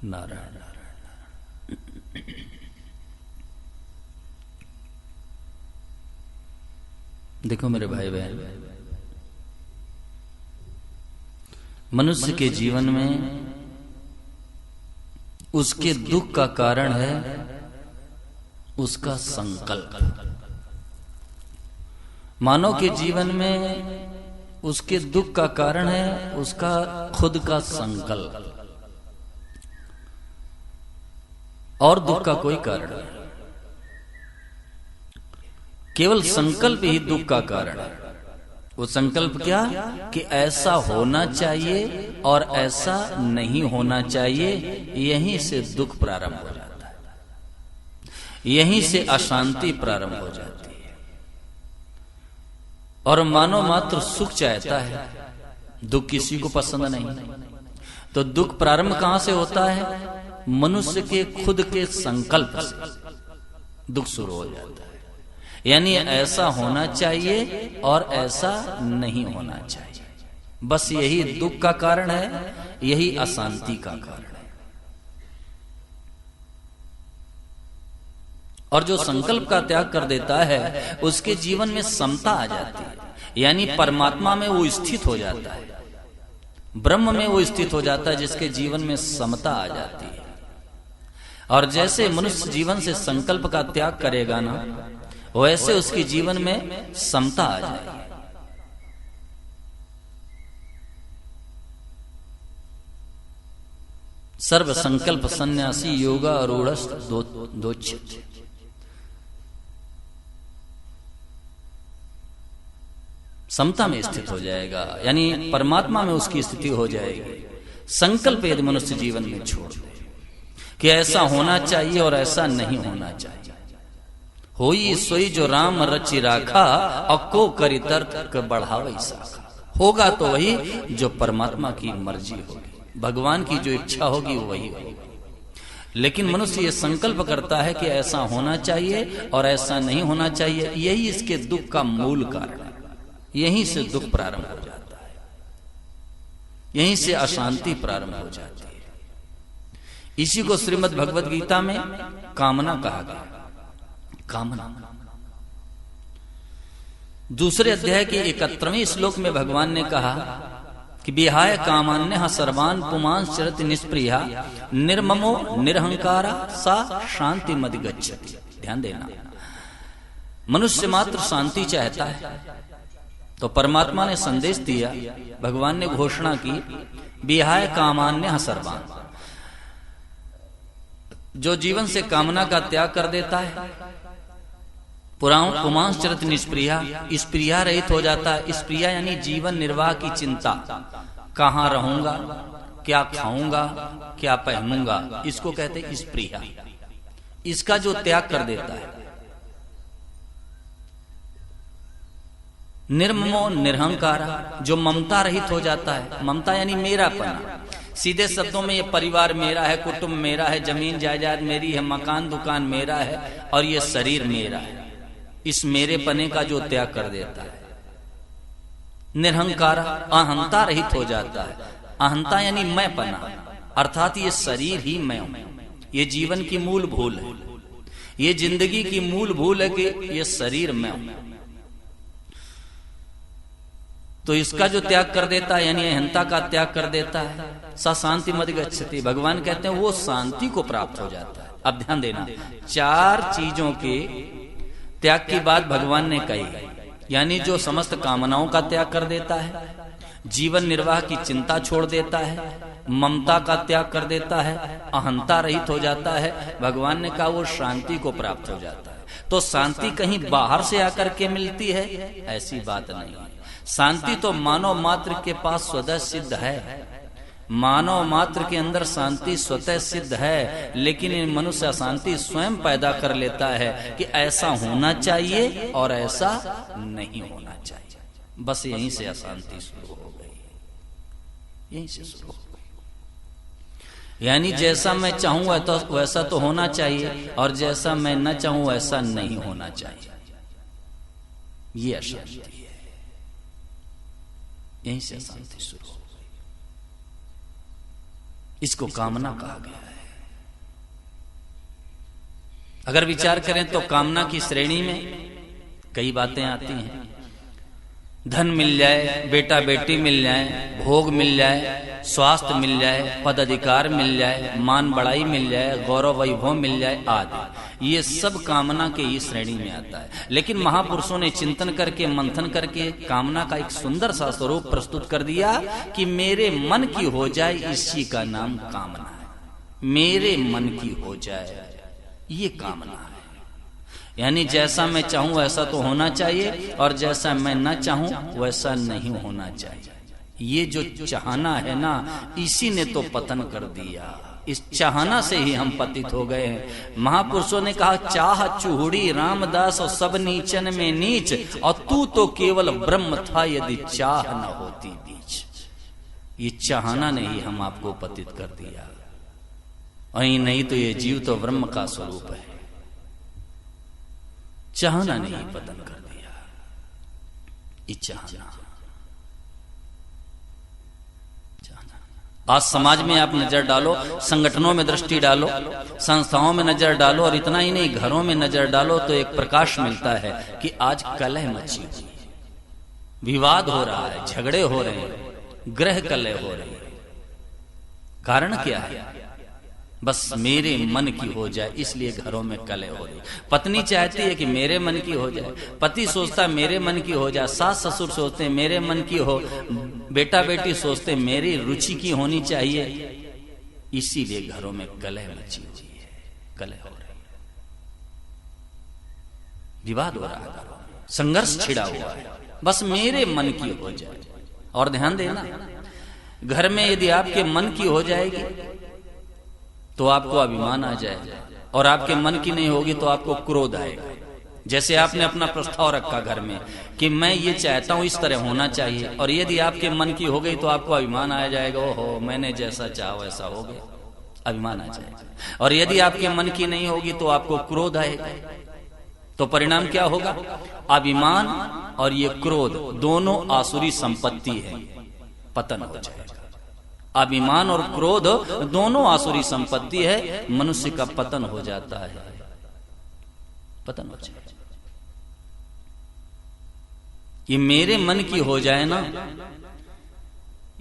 नारायण नारायण। देखो मेरे भाई बहन, मनुष्य के जीवन में उसके दुख का कारण है उसका संकल्प। मानव के जीवन में उसके दुख का कारण है उसका खुद का संकल्प, और दुख का कोई कारण नहीं। केवल संकल्प ही दुख का कारण है। वो संकल्प क्या कि ऐसा होना चाहिए और ऐसा नहीं होना चाहिए, यहीं से दुख प्रारंभ हो जाता है, यहीं से अशांति प्रारंभ हो जाती है। और मानव मात्र सुख चाहता है, दुख किसी को पसंद नहीं। तो दुख प्रारंभ कहां से होता है? मनुष्य के खुद के संकल्प से दुख शुरू हो जाता है। यानी ऐसा होना चाहिए और ऐसा नहीं होना चाहिए, बस यही दुख का कारण है, यही अशांति का कारण है। और जो संकल्प का त्याग कर देता है उसके जीवन में समता आ जाती है, यानी परमात्मा में वो स्थित हो जाता है, ब्रह्म में वो स्थित हो जाता है, जिसके जीवन में समता आ जाती है। और जैसे मनुष्य जीवन से संकल्प का त्याग करेगा ना, वैसे उसके जीवन में समता आ जाएगी। सर्व संकल्प सन्यासी योगा रूढ़ दोच्यते। समता में स्थित हो जाएगा, यानी परमात्मा में उसकी स्थिति हो जाएगी। संकल्प यदि मनुष्य जीवन में छोड़ दे कि ऐसा होना चाहिए और ऐसा नहीं होना चाहिए, होई सोई जो राम रचि राखा, अको करी तर्क बढ़ावे साखा। होगा तो वही जो परमात्मा की मर्जी होगी, भगवान की जो इच्छा होगी वो वही होगी। लेकिन मनुष्य ये संकल्प करता है कि ऐसा होना चाहिए और ऐसा नहीं होना चाहिए, यही इसके दुख का मूल कारण है। यहीं से दुख प्रारंभ हो जाता है, यहीं से अशांति प्रारंभ हो जाती है। इसी को श्रीमद् भगवद गीता में कामना कहा गया। कामना दूसरे अध्याय के 71वें श्लोक में भगवान ने कहा कि विहाय कामान्य सर्वान पुमांस चरति निष्प्रिया निर्ममो निरहंकारा सा शांति मदिगच्छति। ध्यान देना, मनुष्य मात्र शांति चाहता है, तो परमात्मा ने संदेश दिया, भगवान ने घोषणा की, विहाय कामान्य सर्वान, जो जीवन से कामना का त्याग कर देता है, पुमांस चरित निष्प्रिया, स्प्रिया रहित हो जाता है। स्प्रिया यानी जीवन निर्वाह की चिंता, कहाँ रहूंगा, क्या खाऊंगा, क्या पहनूंगा, इसको कहते हैं स्प्रिया। इसका जो त्याग कर देता है। निर्ममो निरहंकारा, जो ममता रहित हो जाता है। ममता यानी मेरापना, सीधे शब्दों में ये परिवार मेरा है, कुटुंब मेरा है, जमीन जायदाद मेरी है, मकान दुकान मेरा है और ये शरीर मेरा है। इस मेरे पने का जो त्याग कर देता है। निरहंकार, अहंता रहित हो जाता है। अहंता यानी मैं पना, अर्थात ये शरीर ही मैं हूं। ये जीवन की मूल भूल है, ये जिंदगी की मूल भूल है कि ये शरीर मैं हूं। तो इसका जो त्याग कर देता है, यानी अहंता का त्याग कर देता है, सा शांति मदिगच्छति। भगवान कहते हैं वो शांति को प्राप्त हो जाता है। अब ध्यान देना, चार चीजों के त्याग की बात भगवान ने कही, यानी जो समस्त कामनाओं का त्याग कर देता है, जीवन निर्वाह की चिंता छोड़ देता है, ममता का त्याग कर देता है, अहंता रहित हो जाता है, भगवान ने कहा वो शांति को प्राप्त हो जाता है। तो शांति कहीं बाहर से आकर के मिलती है, ऐसी बात नहीं है। शांति तो मानव मात्र के पास स्वतः सिद्ध है, मानव मात्र के अंदर शांति स्वतः सिद्ध है। लेकिन मनुष्य अशांति स्वयं पैदा कर लेता है कि ऐसा होना चाहिए और ऐसा नहीं होना चाहिए, बस यहीं से अशांति शुरू हो गई, यहीं से शुरू हो गई। यानी जैसा मैं चाहूं तो वैसा तो होना चाहिए और जैसा मैं न चाहूं वैसा नहीं होना चाहिए, ये अशांति है। यहीं से अशांति शुरू हो गई। इसको कामना कहा गया है। अगर विचार करें तो कामना की श्रेणी में कई बातें आती हैं। धन मिल जाए, बेटा बेटी मिल जाए, भोग मिल जाए, स्वास्थ्य मिल जाए, पद अधिकार मिल जाए, मान बढ़ाई मिल जाए, गौरव वैभव मिल जाए आदि, ये सब कामना के ही श्रेणी में आता है। लेकिन महापुरुषों ने चिंतन करके, मंथन करके कामना का एक सुंदर सा स्वरूप प्रस्तुत कर दिया कि मेरे मन की हो जाए, इसी का नाम कामना है। मेरे मन की हो जाए, ये कामना है। यानी जैसा मैं चाहूं वैसा तो होना चाहिए, और जैसा मैं न चाहूं वैसा नहीं होना चाहिए। ये जो चाहना है ना, इसी ने तो पतन कर दिया। इस चाहना से ही हम पतित हो गए हैं। महापुरुषों ने कहा, चाह चूड़ी रामदास और सब नीचन में नीच, और तू तो केवल ब्रह्म था यदि चाह न होती बीच। ये चाहना ने ही हम आपको पतित कर दिया, और नहीं तो ये जीव तो ब्रह्म का स्वरूप है। चाहना ने ही पतन कर दिया। ये चाहना। आज समाज में आप नजर डालो, संगठनों में दृष्टि डालो, संस्थाओं में नजर डालो, और इतना ही नहीं घरों में नजर डालो, तो एक प्रकाश मिलता है कि आज कलह मची हुई है, विवाद हो रहा है, झगड़े हो रहे हैं, ग्रह कलह हो रहे हैं। कारण क्या है? बस मेरे मन की हो जाए, इसलिए घरों में कलह हो रही। पत्नी चाहती है कि मेरे मन की हो जाए, पति सोचता मेरे मन की हो जाए, सास ससुर सोचते मेरे मन की हो, बेटा बेटी सोचते मेरी रुचि की होनी चाहिए। इसीलिए घरों में कलह मची हुई है, कलह हो रही, विवाद हो रहा है, घरों में संघर्ष छिड़ा हुआ है, बस मेरे मन की हो जाए। और ध्यान देना, घर में यदि आपके मन की हो जाएगी तो आपको अभिमान आ जाएगा, और आपके मन की नहीं होगी तो आपको क्रोध आएगा। जैसे आपने अपना प्रस्ताव रखा घर में कि मैं ये चाहता हूं, इस तरह होना चाहिए, और यदि आपके मन की हो गई तो आपको अभिमान आ जाएगा, ओहो मैंने जैसा चाहा वैसा हो गया, अभिमान आ जाएगा। और यदि आपके मन की नहीं होगी तो आपको क्रोध आएगा। तो परिणाम क्या होगा? अभिमान और ये क्रोध दोनों आसुरी संपत्ति है, पतन हो जाएगा। अभिमान और क्रोध दोनों आसुरी संपत्ति है, मनुष्य का पतन हो जाता है, पतन हो जाए। ये मेरे मन की हो जाए ना,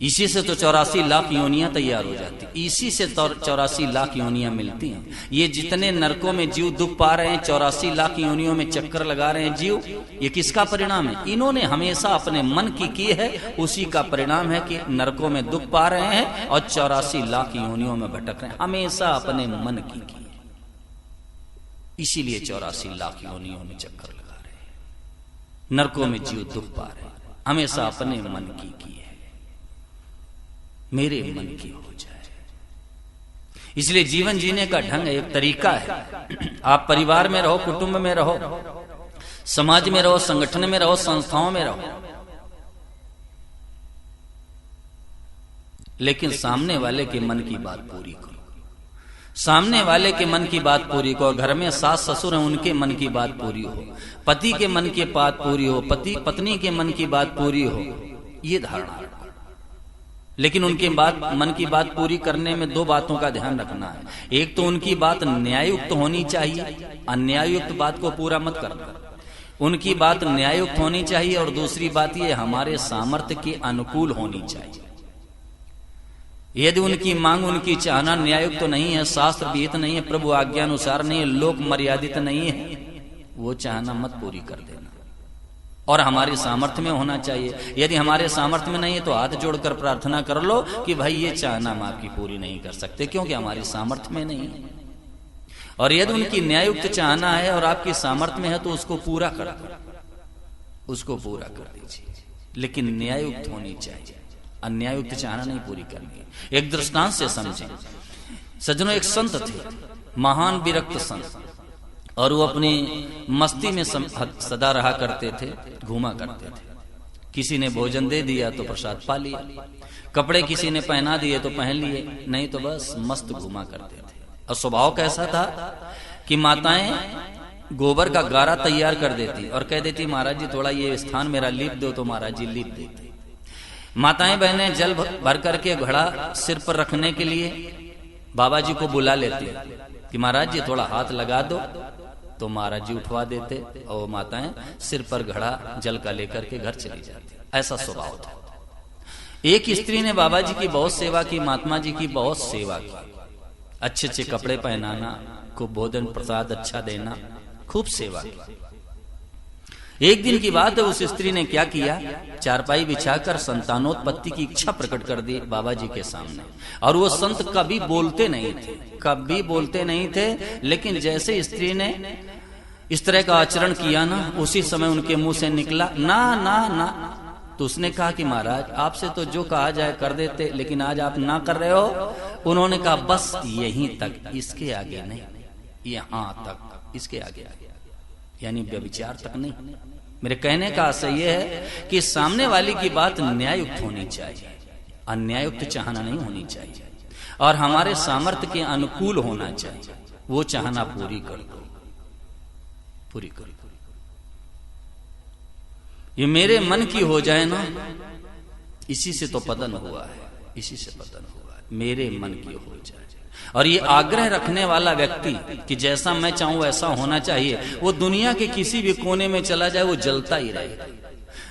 इसी से तो 84 लाख योनियां तैयार हो जाती, इसी से 84 लाख योनियां मिलती हैं। ये जितने नरकों में जीव दुख पा रहे हैं, 84 लाख योनियों में चक्कर लगा रहे हैं जीव, ये किसका परिणाम है? इन्होंने हमेशा अपने मन की है, उसी का परिणाम है कि नरकों में दुख पा रहे हैं और 84 लाख योनियों में भटक रहे हैं, हमेशा अपने मन की है। इसीलिए 84 लाख योनियों में चक्कर लगा रहे हैं, नरकों में जीव दुख पा रहे हैं, हमेशा अपने मन की है, मेरे मन की हो जाए। इसलिए जीवन जीने का ढंग एक तरीका है। आप परिवार में रहो, कुटुंब में रहो, समाज में रहो, संगठन में रहो, संस्थाओं में रहो, लेकिन सामने वाले के मन की बात पूरी करो। सामने वाले के मन की बात पूरी करो। घर में सास ससुर हैं, उनके मन की बात पूरी हो, पति के मन की बात पूरी हो, पति पत्नी के मन की बात पूरी हो, ये धारणा। लेकिन उनके मन की बात पूरी करने में दो बातों का ध्यान रखना है। एक तो उनकी बात न्याययुक्त होनी चाहिए, अन्याययुक्त बात को पूरा मत करना। उनकी बात न्याययुक्त होनी चाहिए, और दूसरी बात ये हमारे सामर्थ्य के अनुकूल होनी चाहिए। यदि उनकी मांग, उनकी चाहना न्याययुक्त तो नहीं है, शास्त्र विहित नहीं है, प्रभु आज्ञानुसार नहीं है, लोक मर्यादित नहीं है, वो चाहना मत पूरी कर देना। और हमारी सामर्थ्य में होना चाहिए। यदि हमारे सामर्थ्य में नहीं है तो हाथ जोड़कर प्रार्थना कर लो कि भाई ये चाहना हम आपकी पूरी नहीं कर सकते, क्योंकि हमारी सामर्थ्य में नहीं है। और यदि उनकी न्याययुक्त चाहना है और आपकी सामर्थ्य में है तो उसको पूरा कर दो, उसको पूरा कर दीजिए, लेकिन न्याययुक्त होनी चाहिए, अन्याययुक्त चाहना नहीं पूरी करनी है। एक दृष्टांत से समझें। सज्जनों, एक संत थे, महान विरक्त संत, और वो अपनी मस्ती में सदा रहा करते थे, घूमा करते थे। किसी ने भोजन दे दिया तो प्रसाद पा लिया, कपड़े किसी ने पहना दिए तो पहन लिए, नहीं तो बस मस्त घूमा करते थे। और स्वभाव कैसा था कि माताएं गोबर का गारा तैयार कर देती और कह देती महाराज जी थोड़ा ये स्थान मेरा लीप दो, तो महाराज जी लीप देते। माताएं बहनें जल भर करके घड़ा सिर पर रखने के लिए बाबा जी को बुला लेती कि महाराज जी थोड़ा हाथ लगा दो, तो महाराज जी उठवा देते और माताएं सिर पर घड़ा जल का लेकर के घर चली जाती। ऐसा स्वभाव था। एक स्त्री ने बाबा जी की बहुत सेवा की, महात्मा जी की बहुत सेवा की, अच्छे अच्छे कपड़े पहनाना, खूब भोजन प्रसाद अच्छा देना, खूब सेवा की। एक दिन की बात है, उस स्त्री ने क्या किया, चारपाई बिछाकर संतानोत्पत्ति की इच्छा प्रकट कर दी बाबा जी के सामने। और वो संत कभी बोलते नहीं थे, कभी बोलते नहीं थे, लेकिन जैसे स्त्री ने इस तरह का आचरण किया ना, उसी समय उनके मुंह से निकला ना ना ना। तो उसने कहा कि महाराज आपसे तो जो कहा जाए कर देते, लेकिन आज आप ना कर रहे हो। उन्होंने कहा बस यहीं तक, इसके आगे नहीं, यहां तक, इसके आगे, यानी व्यभिचार तक नहीं। मेरे कहने का आशय यह है कि सामने वाले की बात न्याययुक्त होनी चाहिए, अन्यायुक्त चाहना नहीं होनी चाहिए, और हमारे सामर्थ्य के अनुकूल होना चाहिए। वो चाहना पूरी कर दो, पूरी कर दो। ये मेरे मन की हो जाए ना, इसी से तो पतन हुआ है, इसी से पतन हुआ है, मेरे मन की हो जाए। और ये आग्रह रखने वाला व्यक्ति कि जैसा मैं चाहूं वैसा होना चाहिए, वो दुनिया के किसी भी कोने में चला जाए वो जलता ही रहेगा।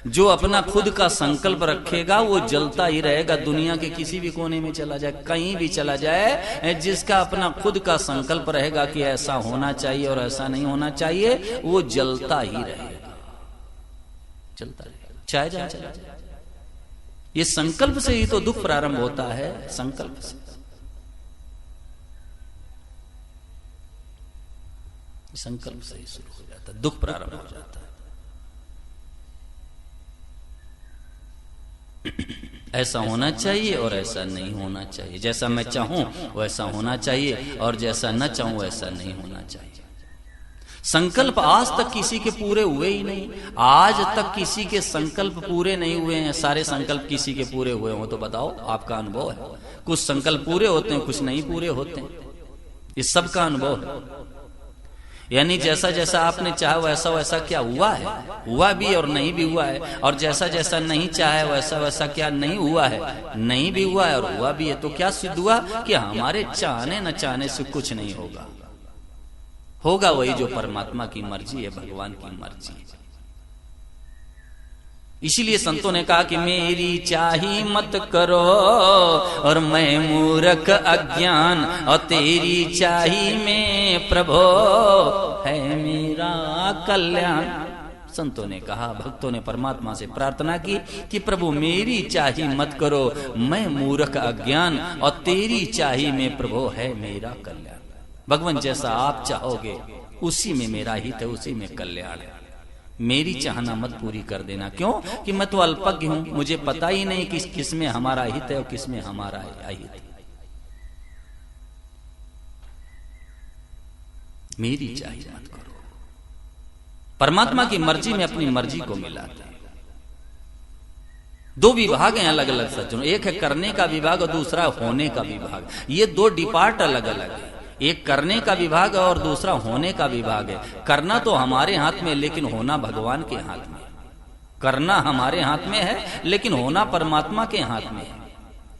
जो अपना खुद का संकल्प रखेगा वो जलता ही रहेगा, दुनिया के किसी भी कोने में चला जाए, कहीं भी चला जाए, जिसका अपना खुद का संकल्प रहेगा कि ऐसा होना चाहिए और ऐसा नहीं होना चाहिए, वो जलता ही रहेगा, चलता रहेगा, चाहे जहां चला जाए। ये संकल्प से ही तो दुख प्रारंभ होता है, संकल्प से। संकल्प से ही शुरू हो जाता है, दुख प्रारंभ हो जाता है। ऐसा होना चाहिए और ऐसा नहीं होना चाहिए, जैसा मैं चाहूं वैसा होना चाहिए और जैसा न चाहूं वैसा नहीं होना चाहिए। संकल्प आज तक किसी के पूरे हुए ही नहीं, आज तक किसी के संकल्प पूरे नहीं हुए हैं। सारे संकल्प किसी के पूरे हुए हो तो बताओ, आपका अनुभव है। कुछ संकल्प पूरे होते हैं, कुछ नहीं पूरे होते हैं, ये सबका अनुभव है। यानी जैसा जैसा आपने चाहा वैसा वैसा क्या हुआ है, हुआ भी और नहीं भी हुआ है, और जैसा जैसा नहीं चाहा वैसा वैसा क्या नहीं हुआ है, नहीं भी हुआ है और हुआ भी है। तो क्या सिद्ध हुआ कि हमारे चाहने न चाहने से कुछ नहीं होगा, होगा वही जो परमात्मा की मर्जी है, भगवान की मर्जी है। इसीलिए संतों ने कहा कि मेरी चाही मत करो और मैं मूर्ख अज्ञान, और तेरी चाही में प्रभो है मेरा कल्याण। संतों ने कहा, भक्तों ने परमात्मा से प्रार्थना की कि प्रभु मेरी चाही मत करो, मैं मूर्ख अज्ञान, और तेरी चाही में प्रभु है मेरा कल्याण। भगवान जैसा आप चाहोगे उसी में मेरा हित है, उसी में कल्याण है। मेरी चाहना मत पूरी कर देना। क्यों? कि मैं तो अल्पज्ञ हूं, मुझे पता ही नहीं कि किस में हमारा हित है और किस में हमारा अहित है। मेरी चाहिए मत करो। परमात्मा की मर्जी में अपनी मर्जी को मिलाते हैं। दो विभाग हैं अलग अलग सज्जनों, एक है करने का विभाग और दूसरा होने का विभाग। ये दो डिपार्ट अलग अलग है, एक करने का विभाग और दूसरा होने का विभाग है। करना तो हमारे हाथ में, लेकिन होना भगवान के हाथ में। करना हमारे हाथ में है, लेकिन होना परमात्मा के हाथ में है।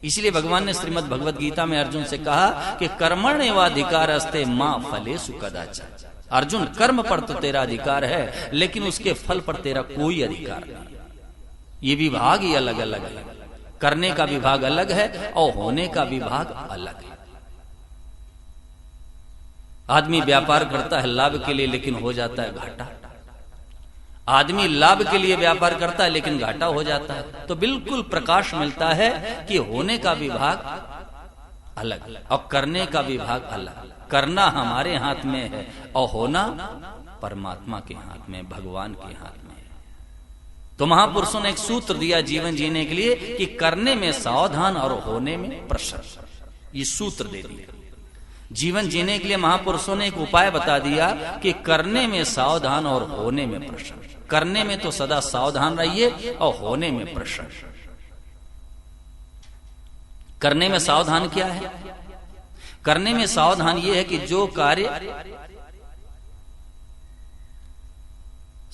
इसलिए भगवान ने श्रीमद् भगवद गीता में अर्जुन से कहा कि कर्मण्येवाधिकारस्ते मां फलेषु कदाचन। अर्जुन, कर्म पर तो तेरा अधिकार है, लेकिन उसके फल पर तेरा कोई अधिकार नहीं। ये विभाग ही अलग अलग है, करने का विभाग अलग है और होने का विभाग अलग है। आदमी व्यापार करता है लाभ के लिए, लेकिन हो जाता है घाटा। आदमी लाभ के लिए व्यापार करता है, लेकिन घाटा हो जाता है। तो बिल्कुल प्रकाश मिलता है कि होने का विभाग अलग और करने का विभाग अलग। करना हमारे हाथ में है और होना परमात्मा के हाथ में, भगवान के हाथ में है। तो महापुरुषों ने एक सूत्र दिया जीवन जीने के लिए कि करने में सावधान और होने में प्रसन्न। ये सूत्र दे दिया जीवन जीने के लिए। महापुरुषों ने एक उपाय बता दिया कि करने में सावधान और होने में प्रसन्न। करने में तो सदा सावधान रहिए और होने में प्रसन्न। करने में सावधान क्या है? करने में सावधान यह है कि जो कार्य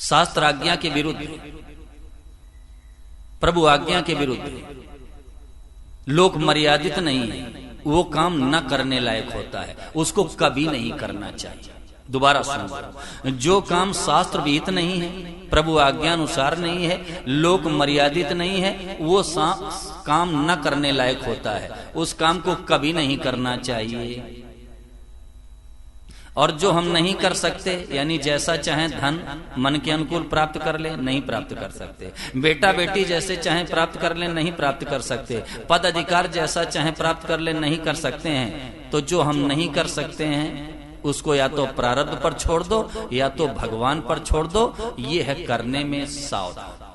शास्त्र आज्ञा के विरुद्ध, प्रभु आज्ञा के विरुद्ध, लोक मर्यादित नहीं है, वो काम न करने लायक होता है, उसको कभी नहीं करना चाहिए। दोबारा सुनो, जो काम शास्त्र विहित नहीं है, प्रभु आज्ञानुसार नहीं है, लोक मर्यादित नहीं है, वो काम न करने लायक होता है। उस काम को कभी नहीं करना चाहिए। और जो हम नहीं कर सकते, यानी जैसा चाहे धन मन के अनुकूल प्राप्त कर ले, नहीं प्राप्त कर सकते। बेटा बेटी जैसे चाहे प्राप्त कर ले, नहीं प्राप्त कर सकते। पद अधिकार जैसा चाहे प्राप्त कर ले, नहीं कर सकते हैं। तो जो हम नहीं कर सकते हैं उसको या तो प्रारब्ध पर छोड़ दो या तो भगवान पर छोड़ दो। ये है करने में सावधान।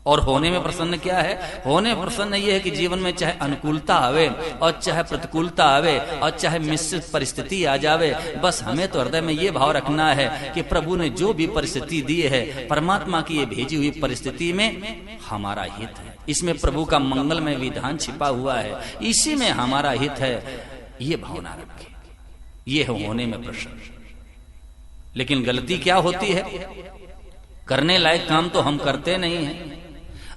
और होने में प्रसन्न क्या है? होने में प्रसन्न ये है कि जीवन में चाहे अनुकूलता आवे और चाहे प्रतिकूलता आवे और चाहे मिश्रित परिस्थिति आ जावे, बस हमें तो हृदय में ये भाव रखना है कि प्रभु ने जो भी परिस्थिति दी है, परमात्मा की ये भेजी हुई परिस्थिति में हमारा हित है। इसमें प्रभु का मंगलमय विधान छिपा हुआ है, इसी में हमारा हित है। ये भावना रखें, ये है होने में प्रसन्न। लेकिन गलती क्या होती है? करने लायक काम तो हम करते नहीं हैं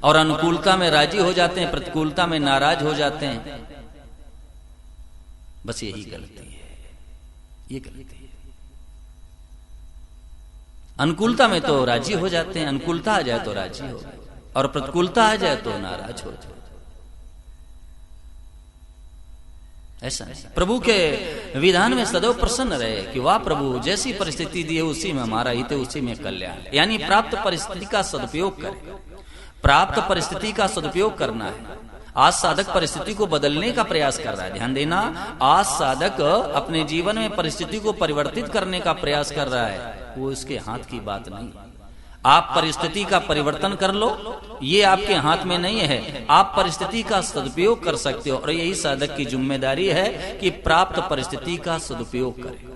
और अनुकूलता में राजी हो जाते हैं, प्रतिकूलता में नाराज हो जाते हैं। बस यही गलती है, ये गलती है। अनुकूलता में तो राजी हो जाते हैं, अनुकूलता आ जाए तो राजी हो, और प्रतिकूलता आ जाए तो नाराज हो जाए। ऐसा नहीं। प्रभु के विधान में सदैव प्रसन्न रहे कि वाह प्रभु, जैसी परिस्थिति दी है उसी में हमारा हित है, उसी में कल्याण। यानी प्राप्त परिस्थिति का सदुपयोग करें। प्राप्त परिस्थिति का सदुपयोग करना है। आज साधक परिस्थिति को बदलने का प्रयास कर रहा है, ध्यान देना। आज साधक अपने जीवन में परिस्थिति को परिवर्तित करने का प्रयास कर रहा है, वो इसके हाथ की बात नहीं। आप परिस्थिति का परिवर्तन कर लो, ये आपके हाथ में नहीं है। आप परिस्थिति का सदुपयोग कर सकते हो, और यही साधक की जिम्मेदारी है कि प्राप्त परिस्थिति का सदुपयोग करें।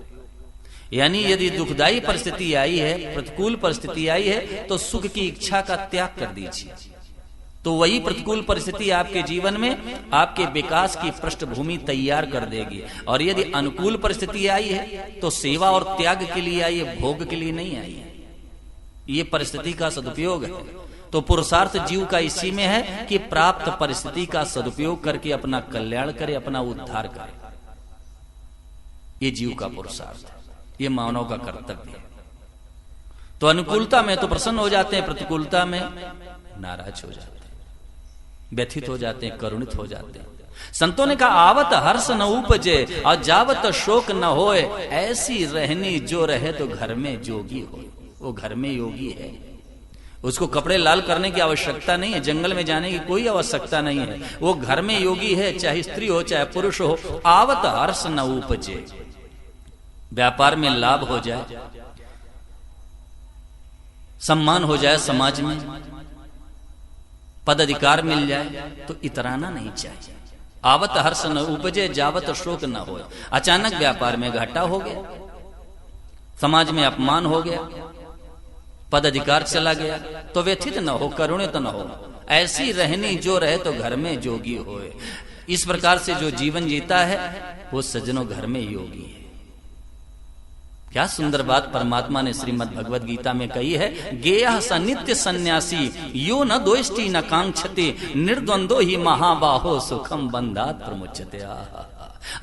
यानी यदि दुखदायी परिस्थिति आई है, प्रतिकूल परिस्थिति आई है, तो सुख की इच्छा का त्याग कर दीजिए। तो वही प्रतिकूल परिस्थिति आपके जीवन में आपके विकास की पृष्ठभूमि तैयार कर देगी। और यदि अनुकूल परिस्थिति आई है तो सेवा और त्याग के लिए आई है, भोग के लिए नहीं आई है। ये परिस्थिति का सदुपयोग है। तो पुरुषार्थ जीव का इसी में है कि प्राप्त परिस्थिति का सदुपयोग करके अपना कल्याण करे, अपना उद्धार करे। ये जीव का पुरुषार्थ है, ये मानव का कर्तव्य है। तो अनुकूलता में तो प्रसन्न हो जाते हैं, प्रतिकूलता में नाराज हो जाते हैं, व्यथित हो जाते हैं, करुणित हो जाते हैं। संतों ने कहा आवत हर्ष न उपजे और जावत शोक न होए, ऐसी रहनी जो रहे तो घर में जोगी हो। वो घर में योगी है, उसको कपड़े लाल करने की आवश्यकता नहीं है, जंगल में जाने की कोई आवश्यकता नहीं है। वो घर में योगी है, चाहे स्त्री हो चाहे पुरुष हो। आवत हर्ष न उपजे, व्यापार में लाभ हो जाए, सम्मान हो जाए, समाज में पद अधिकार मिल जाए, तो इतराना नहीं चाहिए। आवत हर्ष न उपजे जावत शोक न हो। अचानक व्यापार में घाटा हो गया, समाज में अपमान हो गया, पद अधिकार चला गया, तो व्यथित न हो, करुणित न हो। ऐसी रहनी जो रहे तो घर में जोगी होए। इस प्रकार से जो जीवन जीता है वो सज्जनों घर में योगी है। क्या सुंदर बात परमात्मा ने श्रीमद् भगवद गीता में कही है। गेयः स नित्य सन्यासी यो न द्वेष्टि न कांक्षते निर्द्वंदो ही महाबाहो सुखम बंधात प्रमुच्यते।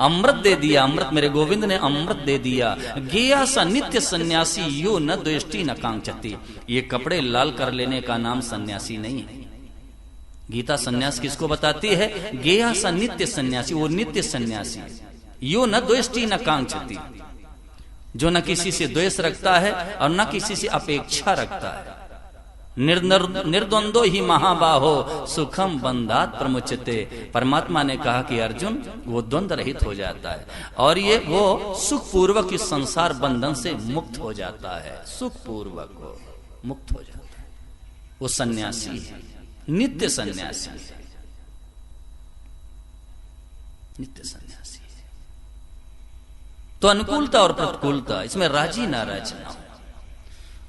अमृत दे दिया, अमृत मेरे गोविंद ने अमृत दे दिया। गेयः स नित्य सन्यासी यो न द्वेष्टि न कांक्षते। ये कपड़े लाल कर लेने का नाम सन्यासी नहीं है। गीता सन्यास किसको बताती है? गेयः स नित्य सन्यासी, वो नित्य सन्यासी। यो न द्वेष्टि न कांक्षते, जो न किसी से द्वेष रखता है और न किसी से अपेक्षा रखता है। निर्द्वंदो ही महाबाहो सुखम बंधात प्रमुच्यते। परमात्मा ने कहा कि अर्जुन वो द्वंद्व रहित हो जाता है और ये वो सुख पूर्वक इस संसार बंधन से मुक्त हो जाता है। सुख पूर्वक वो मुक्त हो जाता है। वो सन्यासी है, नित्य सन्यासी है, नित्य सन्यासी है। तो अनुकूलता और प्रतिकूलता, इसमें राजी नाराज ना हो,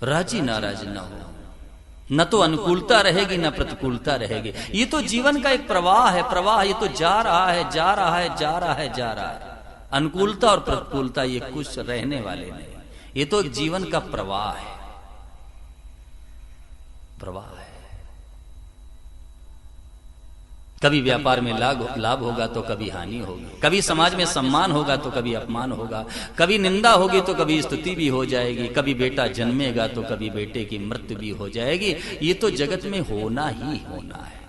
राजी नाराज ना हो। न तो अनुकूलता रहेगी न प्रतिकूलता रहेगी। ये तो जीवन का एक प्रवाह है, प्रवाह। ये तो जा रहा है, जा रहा है, जा रहा है, जा रहा है। अनुकूलता और प्रतिकूलता ये कुछ रहने वाले नहीं, ये तो जीवन का प्रवाह है, प्रवाह है। कभी व्यापार में लाभ होगा तो कभी हानि होगी, कभी समाज में सम्मान होगा तो कभी अपमान होगा, कभी निंदा होगी तो कभी स्तुति भी हो जाएगी, कभी बेटा जन्मेगा तो कभी बेटे की मृत्यु भी हो जाएगी। ये तो जगत में होना ही होना है,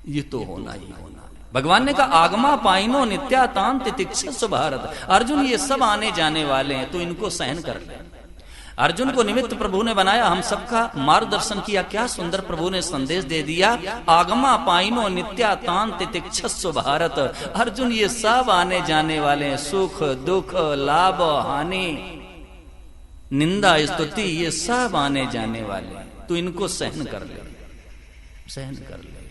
ये तो होना ही होना है। भगवान ने कहा आगमा पाइनो नित्यातान तितिक्षस्व भारत। अर्जुन ये सब आने जाने वाले हैं तो इनको सहन कर ले। अर्जुन को निमित्त प्रभु ने बनाया, हम सबका मार्गदर्शन किया। क्या सुंदर प्रभु ने संदेश दे दिया, आगमा पाइनो नित्यातान तितिक्षस्व भारत। अर्जुन ये सब आने जाने वाले हैं, सुख दुख लाभ हानि निंदा स्तुति ये सब आने जाने वाले हैं, तो इनको सहन कर ले, सहन कर ले,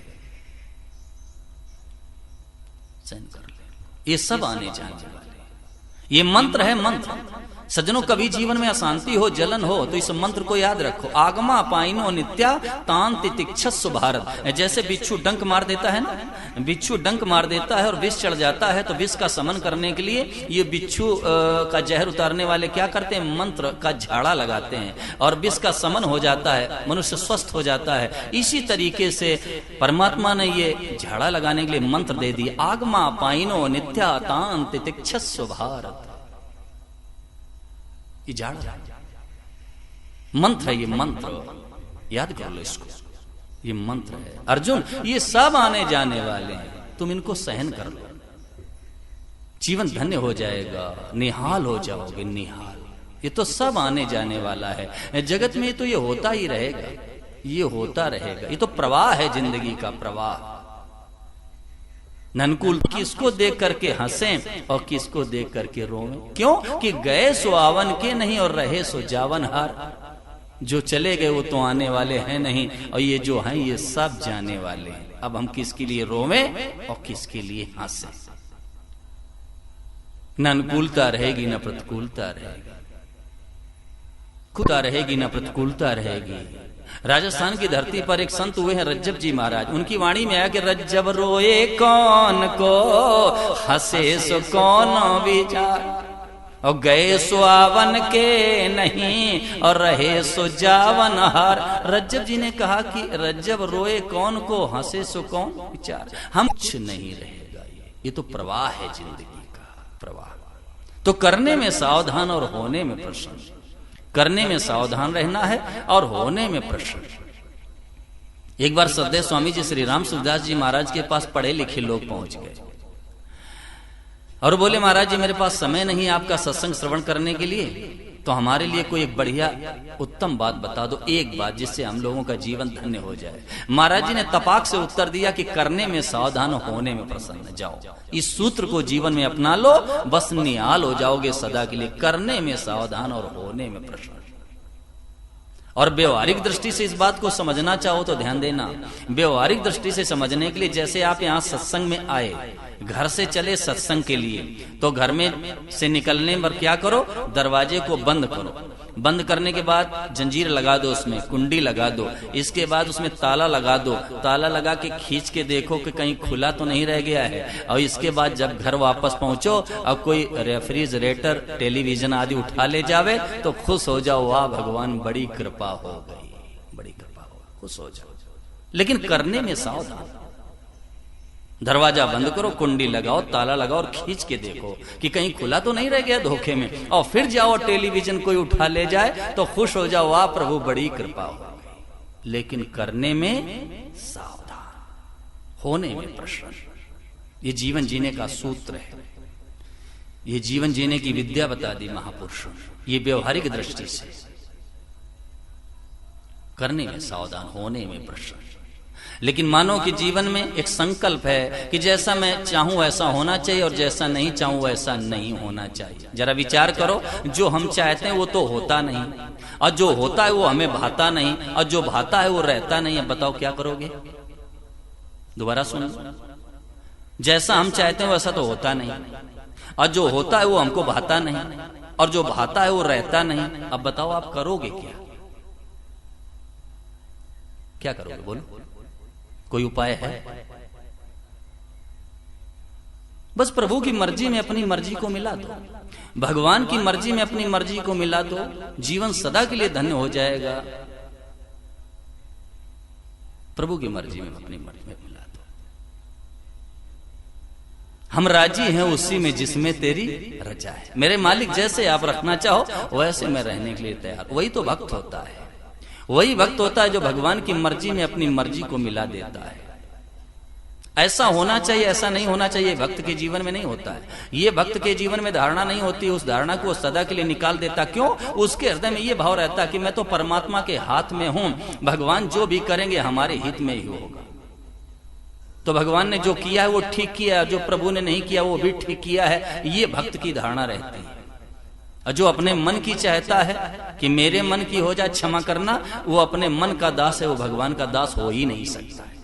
सहन कर ले। ये सब आने जाने वाले, ये मंत्र है मंत्र। सज्जनों कभी जीवन में अशांति हो जलन हो तो इस मंत्र को याद रखो, आगमा पाइनो नित्या तान तितिक्षस्व भारत। जैसे बिच्छू डंक मार देता है ना, बिच्छू डंक मार देता है और विष चढ़ जाता है, तो विष का समन करने के लिए ये बिच्छू का जहर उतारने वाले क्या करते हैं, मंत्र का झाड़ा लगाते हैं और विष का समन हो जाता है, मनुष्य स्वस्थ हो जाता है। इसी तरीके से परमात्मा ने ये झाड़ा लगाने के लिए मंत्र दे दिया, आगमा पाइनो नित्या तान तितिक्षस्व भारत। ये झाड़ा मंत्र है, ये मंत्र याद कर लो इसको, ये मंत्र है। अर्जुन ये सब आने जाने वाले हैं, तुम इनको सहन कर लो, जीवन धन्य हो जाएगा, निहाल हो जाओगे, निहाल। ये तो सब आने जाने वाला है जगत में, तो ये होता ही रहेगा, ये होता रहेगा। ये तो प्रवाह है जिंदगी का, प्रवाह। ननकुल किसको देख करके हंसें और किसको देख करके रोवें, क्यों कि गए सो आवन के नहीं और रहे सो जावन हार। जो चले गए वो तो आने वाले हैं नहीं, और ये जो हैं ये सब जाने वाले हैं। अब हम किसके लिए रोवें और किसके लिए हंसें। न अनुकूलता रहेगी न प्रतिकूलता रहेगी, खुदा रहेगी न प्रतिकूलता रहेगी। राजस्थान की धरती पर एक संत हुए हैं रज्जब जी महाराज, उनकी वाणी में आया कि रज्जब रोए कौन को, हंसे सो कौन विचार, और गए सो आवन के नहीं और रहे सो जावन हार। रज्जब जी ने कहा कि रज्जब रोए कौन को, हंसे सो कौन विचार। हम कुछ नहीं रहेगा, ये तो प्रवाह है जिंदगी का, प्रवाह। तो करने में सावधान और होने में प्रसन्न, करने में सावधान रहना है और होने में प्रसन्न। एक बार सदैव स्वामी जी श्री राम सुखदास जी महाराज के पास पढ़े लिखे लोग पहुंच गए और बोले, महाराज जी मेरे पास समय नहीं आपका सत्संग श्रवण करने के लिए, तो हमारे लिए कोई एक बढ़िया उत्तम बात बता दो, एक बात जिससे हम लोगों का जीवन धन्य हो जाए। महाराज जी ने तपाक से उत्तर दिया कि करने में सावधान, होने में प्रसन्न। जाओ इस सूत्र को जीवन में अपना लो, बस निहाल हो जाओगे सदा के लिए। करने में सावधान और होने में प्रसन्न। और व्यवहारिक दृष्टि से इस बात को समझना चाहो तो ध्यान देना, व्यवहारिक दृष्टि से समझने के लिए, जैसे आप यहाँ सत्संग में आए, घर से चले सत्संग के लिए, तो घर में से निकलने पर क्या करो, दरवाजे को बंद करो। बंद करने के बाद जंजीर लगा दो, उसमें कुंडी लगा दो, इसके बाद उसमें ताला लगा दो। ताला लगा के खींच के देखो कि कहीं खुला तो नहीं रह गया है। और इसके बाद जब घर वापस पहुंचो, अब कोई रेफ्रिजरेटर टेलीविजन आदि उठा ले जावे तो खुश हो जाओ, वाह भगवान बड़ी कृपा हो गई, बड़ी कृपा हो, खुश हो जाओ। लेकिन करने में सावधान, दरवाजा बंद करो, कुंडी लगाओ, ताला लगाओ और खींच के देखो कि कहीं खुला तो नहीं रह गया धोखे में। और फिर जाओ टेलीविजन कोई उठा ले जाए तो खुश हो जाओ, वाह प्रभु बड़ी कृपा हो गई। लेकिन करने में सावधान, होने में प्रसन्न। ये जीवन जीने का सूत्र है, ये जीवन जीने की विद्या बता दी महापुरुषों ने। ये व्यवहारिक दृष्टि से करने में सावधान, होने में प्रसन्न। लेकिन मानो कि जीवन में एक संकल्प है कि जैसा मैं चाहूं वैसा होना चाहिए और जैसा नहीं चाहूं वैसा नहीं होना चाहिए। जरा विचार करो, जो हम चाहते हैं वो तो होता नहीं, और जो होता है वो हमें भाता नहीं, और जो भाता है वो रहता नहीं है। बताओ क्या करोगे? दोबारा सुनो, जैसा हम चाहते हैं वैसा तो होता नहीं, और जो होता है वो हमको भाता नहीं, और जो भाता है वो रहता नहीं। अब बताओ आप करोगे क्या? क्या करोगे? बोलो, कोई उपाय है? बस प्रभु की मर्जी में अपनी मर्जी को मिला दो, भगवान की मर्जी में अपनी मर्जी को मिला दो, जीवन सदा के लिए धन्य हो जाएगा। प्रभु की मर्जी में अपनी मर्जी में मिला दो। हम राजी हैं उसी में जिसमें तेरी रजा है। मेरे मालिक जैसे आप रखना चाहो वैसे मैं रहने के लिए तैयार। वही तो भक्त होता है, वही भक्त होता है जो भगवान की मर्जी में अपनी मर्जी को मिला देता है। ऐसा होना चाहिए, ऐसा नहीं होना चाहिए, भक्त के जीवन में नहीं होता है। ये भक्त के जीवन में धारणा नहीं होती, उस धारणा को सदा के लिए निकाल देता। क्यों? उसके हृदय में ये भाव रहता कि मैं तो परमात्मा के हाथ में हूं, भगवान जो भी करेंगे हमारे हित में ही होगा। तो भगवान ने जो किया है वो ठीक किया है, जो प्रभु ने नहीं किया वो भी ठीक किया है, ये भक्त की धारणा रहती है। और जो अपने मन की चाहता है कि मेरे मन की हो जाए, क्षमा करना, वो अपने मन का दास है, वो भगवान का दास हो ही नहीं सकता है,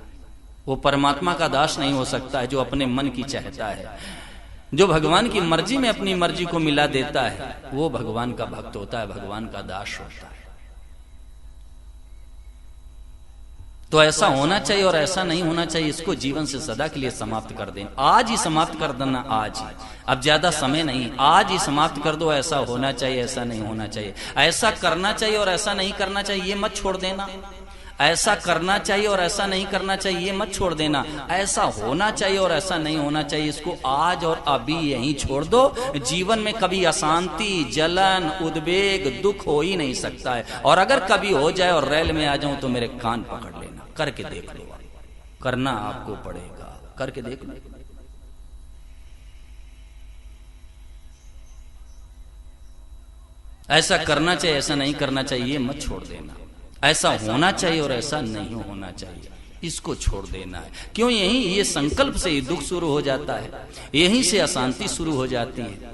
वो परमात्मा का दास नहीं हो सकता है। जो अपने मन की चाहता है, जो भगवान की मर्जी में अपनी मर्जी को मिला देता है, वो भगवान का भक्त होता है, भगवान का दास होता है। तो ऐसा होना चाहिए और ऐसा नहीं होना चाहिए, इसको जीवन से सदा के लिए समाप्त कर दें। आज ही समाप्त कर देना, आज ही, अब ज्यादा समय नहीं, आज ही समाप्त कर दो। ऐसा होना चाहिए, ऐसा नहीं होना चाहिए, ऐसा करना चाहिए और ऐसा नहीं करना चाहिए, ये मत छोड़ देना। ऐसा करना चाहिए और ऐसा नहीं करना चाहिए, ये मत छोड़ देना। ऐसा होना चाहिए और ऐसा नहीं होना चाहिए, इसको आज और अभी यहीं छोड़ दो। जीवन में कभी अशांति, जलन, उद्वेग, दुख हो ही नहीं सकता है। और अगर कभी हो जाए और रेल में आ जाऊं तो मेरे कान पकड़ लेना, करके देख लो, करना आपको पड़ेगा, करके देख लो। ऐसा करना चाहिए, ऐसा नहीं करना चाहिए, मत छोड़ देना। ऐसा होना चाहिए और ऐसा नहीं होना चाहिए, इसको छोड़ देना है। क्यों? यही ये संकल्प से ही दुख शुरू हो जाता है, यहीं से अशांति शुरू हो जाती है।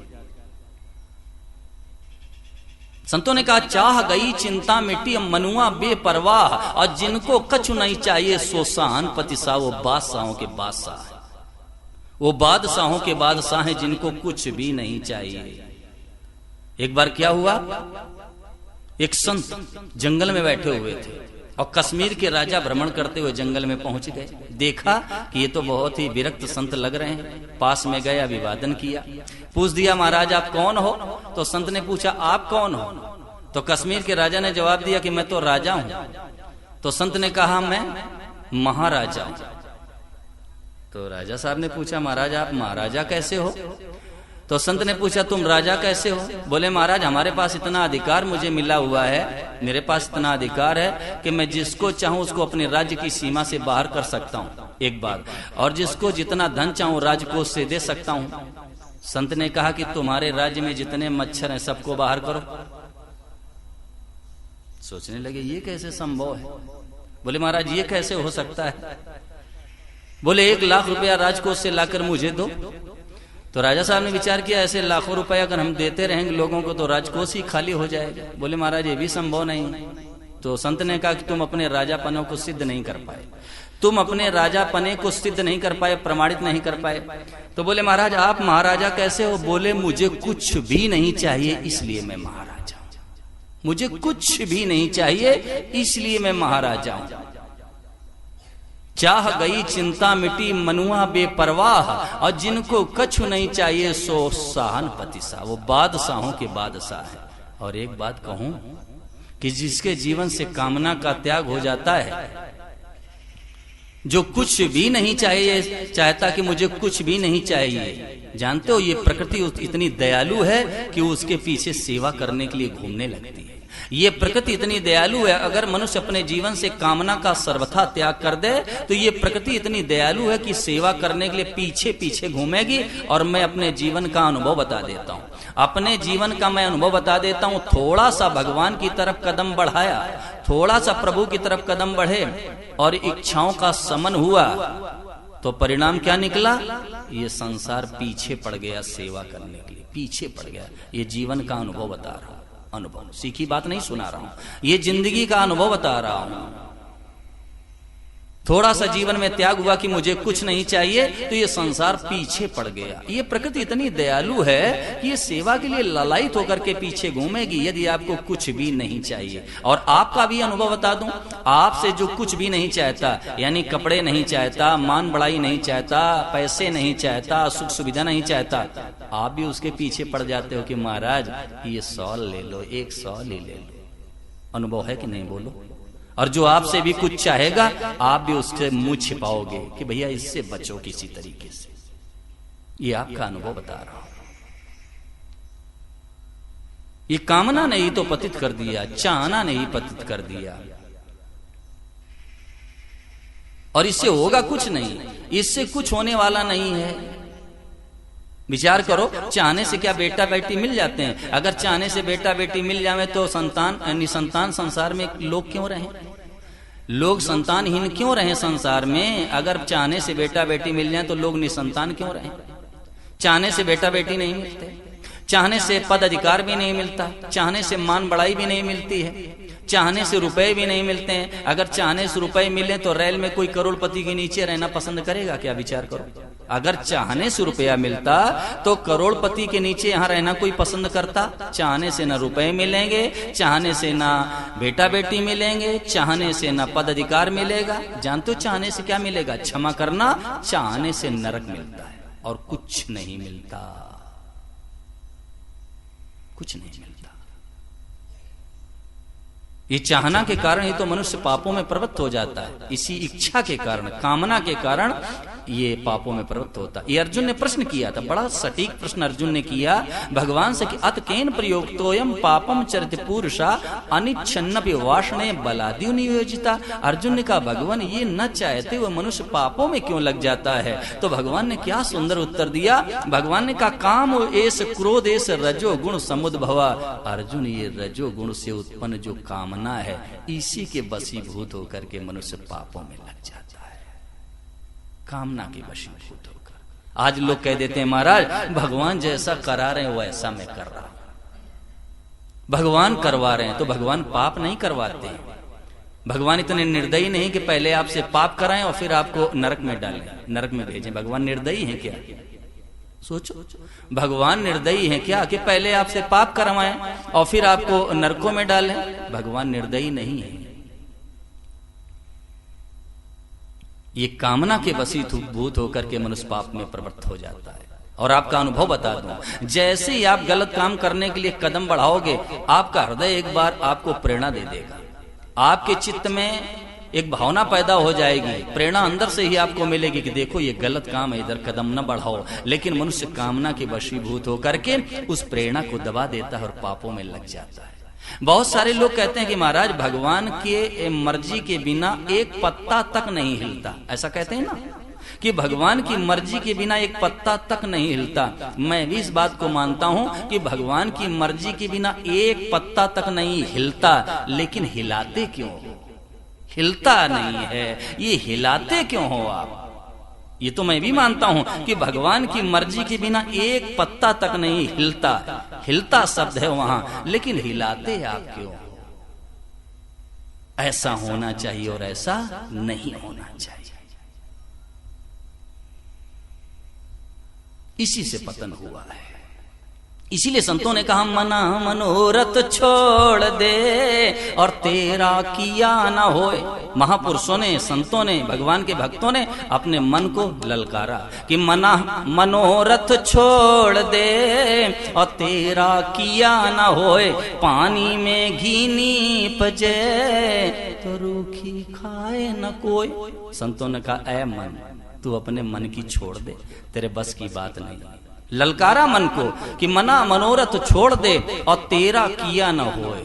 संतों ने कहा, चाह गई चिंता मिट्टी, मनुआ बेपरवाह, और जिनको कछु नहीं चाहिए सो सहानपति सा। वो बादशाहों के बादशाह है, वो बादशाहों के बादशाह हैं जिनको कुछ भी नहीं चाहिए। एक बार क्या हुआ, एक संत जंगल में बैठे हुए थे और कश्मीर के राजा भ्रमण करते हुए जंगल में पहुंच गए। देखा कि ये तो बहुत ही विरक्त संत लग रहे हैं, पास में गए, अभिवादन किया, पूछ दिया, महाराज आप कौन हो? तो संत ने पूछा, आप कौन हो? तो कश्मीर के राजा ने जवाब दिया कि मैं तो राजा हूं। तो संत ने कहा, मैं महाराजा हूं। तो राजा साहब ने पूछा, महाराज आप महाराजा कैसे हो? तो संत ने पूछा, तुम राजा कैसे हो? बोले, महाराज हमारे पास इतना अधिकार मुझे मिला हुआ है, मेरे पास इतना अधिकार है कि मैं जिसको चाहूं उसको अपने राज्य की सीमा से बाहर कर सकता हूं, एक बार, और जिसको जितना धन चाहूं राजकोष से दे सकता हूं। संत ने कहा कि तुम्हारे राज्य में जितने मच्छर हैं सबको बाहर करो। सोचने लगे, ये कैसे संभव है? बोले, महाराज ये कैसे हो सकता है? बोले, 1 लाख रुपया राजकोष से लाकर मुझे दो। तो राजा साहब ने विचार किया, ऐसे लाखों रुपए अगर हम देते रहेंगे लोगों को तो राजकोष ही खाली हो जाएगा। बोले, महाराज ये भी संभव नहीं। तो संत ने कहा कि तुम अपने राजापनों को सिद्ध नहीं कर पाए, तुम अपने राजापने को सिद्ध नहीं कर पाए, प्रमाणित नहीं कर पाए। तो बोले, महाराज आप महाराजा कैसे हो? बोले, मुझे कुछ भी नहीं चाहिए इसलिए मैं महाराजा हूं, मुझे कुछ भी नहीं चाहिए इसलिए मैं महाराजा हूं। चाह गई चिंता मिटी मनुआ बेपरवाह, और जिनको कछु नहीं चाहिए सो सहानपति सा। वो बादशाहों के बादशाह है। और एक बात कहूं कि जिसके जीवन से कामना का त्याग हो जाता है, जो कुछ भी नहीं चाहिए, चाहता कि मुझे कुछ भी नहीं चाहिए, जानते हो ये प्रकृति इतनी दयालु है कि उसके पीछे सेवा करने के लिए घूमने लगती है। ये प्रकृति इतनी दयालु है, अगर मनुष्य अपने जीवन से कामना का सर्वथा त्याग कर दे तो ये प्रकृति इतनी दयालु है कि सेवा करने के लिए पीछे पीछे घूमेगी। और मैं अपने जीवन का अनुभव बता देता हूँ, अपने जीवन का मैं अनुभव बता देता हूँ। थोड़ा सा भगवान की तरफ कदम बढ़ाया, थोड़ा सा प्रभु की तरफ कदम बढ़े और इच्छाओं का समन हुआ तो परिणाम क्या निकला? ये संसार पीछे पड़ गया, सेवा करने के लिए पीछे पड़ गया। ये जीवन का अनुभव बता रहा हूं, अनुभव, सीखी बात नहीं सुना रहा हूं, ये जिंदगी का अनुभव बता रहा हूं। थोड़ा सा जीवन में त्याग हुआ कि मुझे कुछ नहीं चाहिए तो ये संसार पीछे पड़ गया। ये प्रकृति इतनी दयालु है कि ये सेवा के लिए ललायित होकर के पीछे घूमेगी यदि आपको कुछ भी नहीं चाहिए। और आपका भी अनुभव बता दूं, आपसे जो कुछ भी नहीं चाहता, यानी कपड़े नहीं चाहता, मान बढ़ाई नहीं चाहता, पैसे नहीं चाहता, सुख सुविधा नहीं चाहता, आप भी उसके पीछे पड़ जाते हो कि महाराज ये शॉल ले लो, एक शॉल ही ले लो। अनुभव है कि नहीं? बोलो। और जो आपसे भी कुछ चाहेगा आप भी उससे मुंह छिपाओगे कि भैया इससे बचो किसी तरीके से। ये आपका अनुभव बता रहा हूं। ये कामना ने ही तो पतित कर दिया, चाहना ने ही पतित कर दिया। और इससे होगा कुछ नहीं, इससे कुछ होने वाला नहीं है। विचार करो, चाहने से क्या बेटा बेटी मिल जाते हैं? अगर चाहने से बेटा बेटी मिल जावे तो संतान निसंतान संसार में लोग क्यों रहें? लोग संतानहीन क्यों रहें संसार में? अगर चाहने से बेटा बेटी मिल जाए तो लोग निसंतान क्यों रहें? चाहने से बेटा बेटी नहीं मिलते, चाहने से पद अधिकार भी नहीं मिलता, चाहने से मान बढ़ाई भी नहीं मिलती है, चाहने से रुपए भी नहीं मिलते हैं। अगर चाहने से रुपए मिले तो रेल में कोई करोड़पति के नीचे रहना पसंद करेगा क्या? विचार करो। अगर चाहने से रुपया मिलता तो करोड़पति के नीचे यहां रहना कोई पसंद करता? चाहने से ना रुपए मिलेंगे, चाहने से ना बेटा बेटी मिलेंगे, चाहने से ना पद अधिकार मिलेगा। जानते हो चाहने से क्या मिलेगा? क्षमा करना, चाहने से नरक मिलता है और कुछ नहीं मिलता, कुछ नहीं मिलता। ये चाहना के कारण ही तो मनुष्य पापों में प्रवृत्त हो जाता है। इसी इच्छा के कारण, कामना के कारण ये पापों में प्रवृत्त होता है। ये अर्जुन ने प्रश्न किया था, बड़ा सटीक प्रश्न अर्जुन ने किया भगवान से कि अत केन प्रयोक्तोयम पापम चरित पुरुषा अनिच्छन्नपि वाषणे बलाद्यु नियोजिता। अर्जुन ने कहा भगवान ये न चाहते हुए मनुष्य पापों में क्यों लग जाता है? तो भगवान ने क्या सुंदर उत्तर दिया। भगवान ने कहा काम एस क्रोध एस रजो गुण समुद्भवा। अर्जुन ये रजो गुण से उत्पन्न जो कामना है इसी के वशीभूत होकर के मनुष्य पापों में लग जाता है, कामना के वशीभूत होकर। आज लोग कह देते हैं महाराज भगवान जैसा करा रहे हैं वैसा मैं कर रहा हूं। भगवान करवा रहे हैं तो भगवान पाप नहीं करवाते। भगवान इतने निर्दयी नहीं कि पहले आपसे पाप कराएं और फिर आपको नरक में डालें, नरक में भेजें। भगवान निर्दयी हैं क्या? सोचो, भगवान निर्दयी हैं क्या कि पहले आपसे पाप करवाएं और फिर आपको नरकों में डालें? भगवान निर्दयी नहीं है। ये कामना के वशीभूत होकर के मनुष्य पाप में प्रवृत्त हो जाता है। और आपका अनुभव बता दूं, जैसे ही आप गलत काम करने के लिए कदम बढ़ाओगे आपका हृदय एक बार आपको प्रेरणा दे देगा। आपके चित्त में एक भावना पैदा हो जाएगी, प्रेरणा अंदर से ही आपको मिलेगी कि देखो ये गलत काम है, इधर कदम न बढ़ाओ। लेकिन मनुष्य कामना के वशीभूत होकर के उस प्रेरणा को दबा देता है और पापों में लग जाता है। बहुत सारे लोग कहते हैं कि महाराज भगवान के मर्जी के बिना एक पत्ता तक नहीं हिलता। ऐसा कहते हैं ना कि भगवान की मर्जी के बिना एक पत्ता तक नहीं हिलता। मैं भी इस बात को मानता हूं कि भगवान की मर्जी के बिना एक पत्ता तक नहीं हिलता, लेकिन हिलाते क्यों? हिलता नहीं है, ये हिलाते क्यों हो आप? ये तो मैं भी मानता हूं कि भगवान की मर्जी के बिना एक पत्ता तक नहीं हिलता। हिलता शब्द है वहां, लेकिन हिलाते आप क्यों? ऐसा होना चाहिए और ऐसा नहीं होना चाहिए। इसी से पतन हुआ है। इसीलिए संतों ने कहा मना मनोरथ छोड़ दे और तेरा किया ना होए। महापुरुषों ने, संतों ने, भगवान के भक्तों ने अपने मन को ललकारा कि मना मनोरथ छोड़ दे और तेरा किया ना होए। पानी में घी नीपजे तो रूखी खाए न कोई। संतों ने कहा ऐ मन तू अपने मन की छोड़ दे, तेरे बस की बात नहीं। ललकारा मन को कि मना मनोरथ छोड़ दे और तेरा किया न होए।